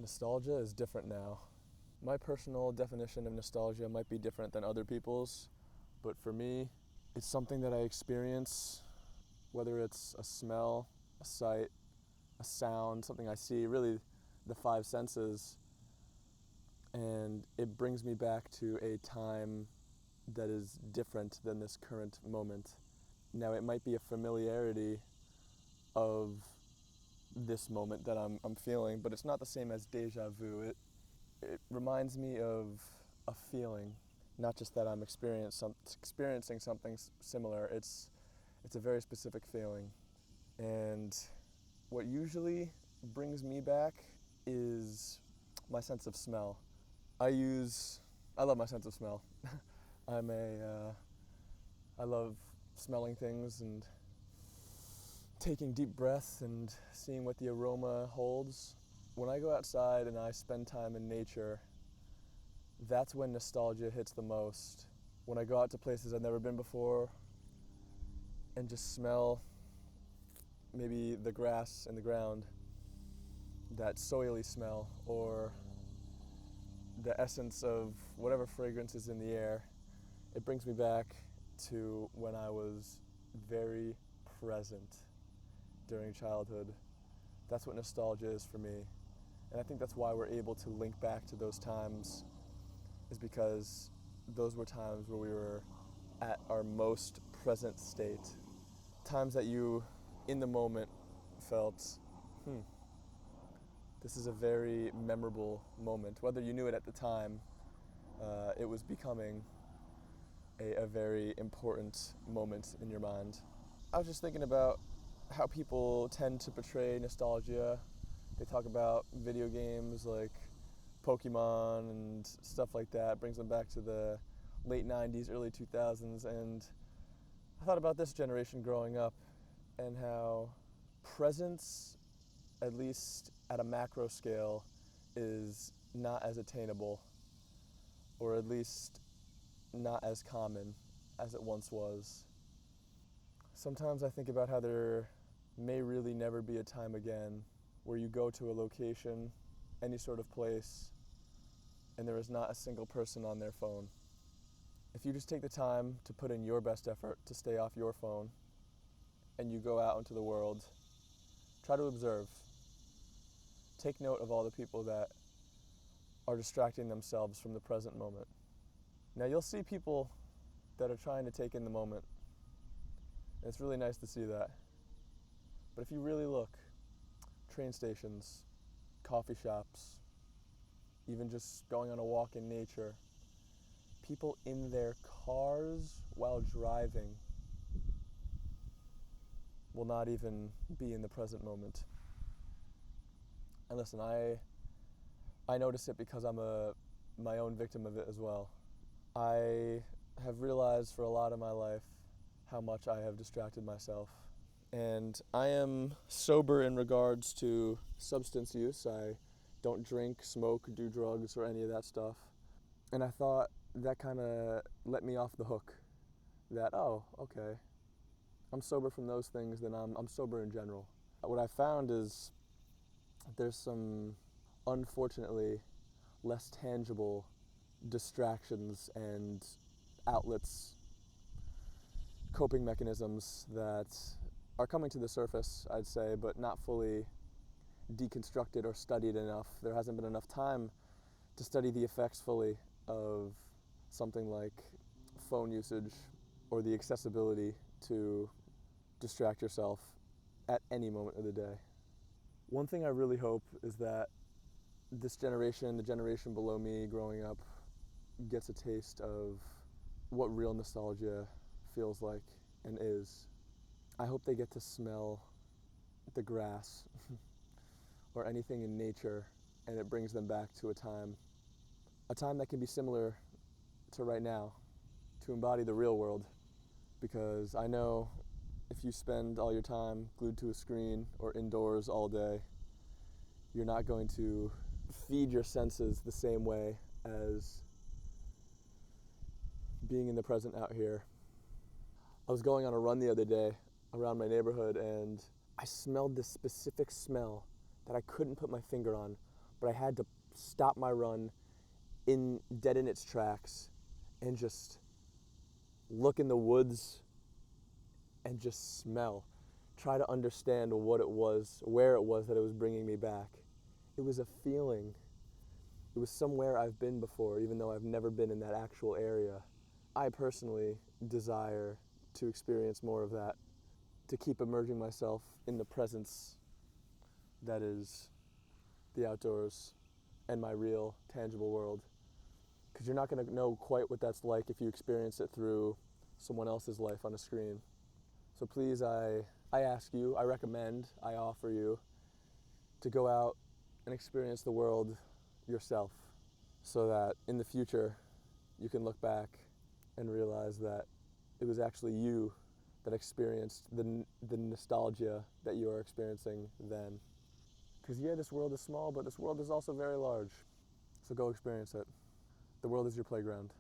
Nostalgia is different now. My personal definition of nostalgia might be different than other people's, but for me, it's something that I experience, whether it's a smell, a sight, a sound, something I see, really the five senses, and it brings me back to a time that is different than this current moment. Now, it might be a familiarity of this moment that I'm feeling, but it's not the same as deja vu. It reminds me of a feeling, not just that I'm experiencing something similar. It's a very specific feeling. And what usually brings me back is my sense of smell. I love my sense of smell. I love smelling things and taking deep breaths and seeing what the aroma holds. When I go outside and I spend time in nature, that's when nostalgia hits the most. When I go out to places I've never been before and just smell maybe the grass and the ground, that soily smell, or the essence of whatever fragrance is in the air, it brings me back to when I was very present during childhood. That's what nostalgia is for me. And I think that's why we're able to link back to those times, is because those were times where we were at our most present state. Times that you, in the moment, felt, this is a very memorable moment. Whether you knew it at the time, it was becoming a very important moment in your mind. I was just thinking about how people tend to portray nostalgia. They talk about video games like Pokemon and stuff like that. It brings them back to the late 90s, early 2000s. And I thought about this generation growing up and how presence, at least at a macro scale, is not as attainable, or at least not as common as it once was. Sometimes I think about how there may really never be a time again where you go to a location, any sort of place, and there is not a single person on their phone. If you just take the time to put in your best effort to stay off your phone, and you go out into the world, try to observe. Take note of all the people that are distracting themselves from the present moment. Now, you'll see people that are trying to take in the moment, and it's really nice to see that. But if you really look, train stations, coffee shops, even just going on a walk in nature, people in their cars while driving will not even be in the present moment. And listen, I notice it because I'm my own victim of it as well. I have realized for a lot of my life how much I have distracted myself. And I am sober in regards to substance use. I don't drink, smoke, do drugs, or any of that stuff. And I thought that kind of let me off the hook. That, oh, okay, I'm sober from those things, then I'm sober in general. What I found is there's some, unfortunately, less tangible distractions and outlets, coping mechanisms that are coming to the surface, I'd say, but not fully deconstructed or studied enough. There hasn't been enough time to study the effects fully of something like phone usage or the accessibility to distract yourself at any moment of the day. One thing I really hope is that this generation, the generation below me growing up, gets a taste of what real nostalgia feels like and is. I hope they get to smell the grass or anything in nature, and it brings them back to a time that can be similar to right now, to embody the real world. Because I know if you spend all your time glued to a screen or indoors all day, you're not going to feed your senses the same way as being in the present out here. I was going on a run the other day around my neighborhood, and I smelled this specific smell that I couldn't put my finger on, but I had to stop my run dead in its tracks and just look in the woods and just smell. Try to understand what it was, where it was that it was bringing me back. It was a feeling. It was somewhere I've been before, even though I've never been in that actual area. I personally desire to experience more of that, to keep immersing myself in the presence that is the outdoors and my real, tangible world. Because you're not going to know quite what that's like if you experience it through someone else's life on a screen. So please, I ask you, I recommend, I offer you to go out and experience the world yourself, so that in the future you can look back and realize that it was actually you that experienced the nostalgia that you are experiencing then. Because yeah, this world is small, but this world is also very large. So go experience it. The world is your playground.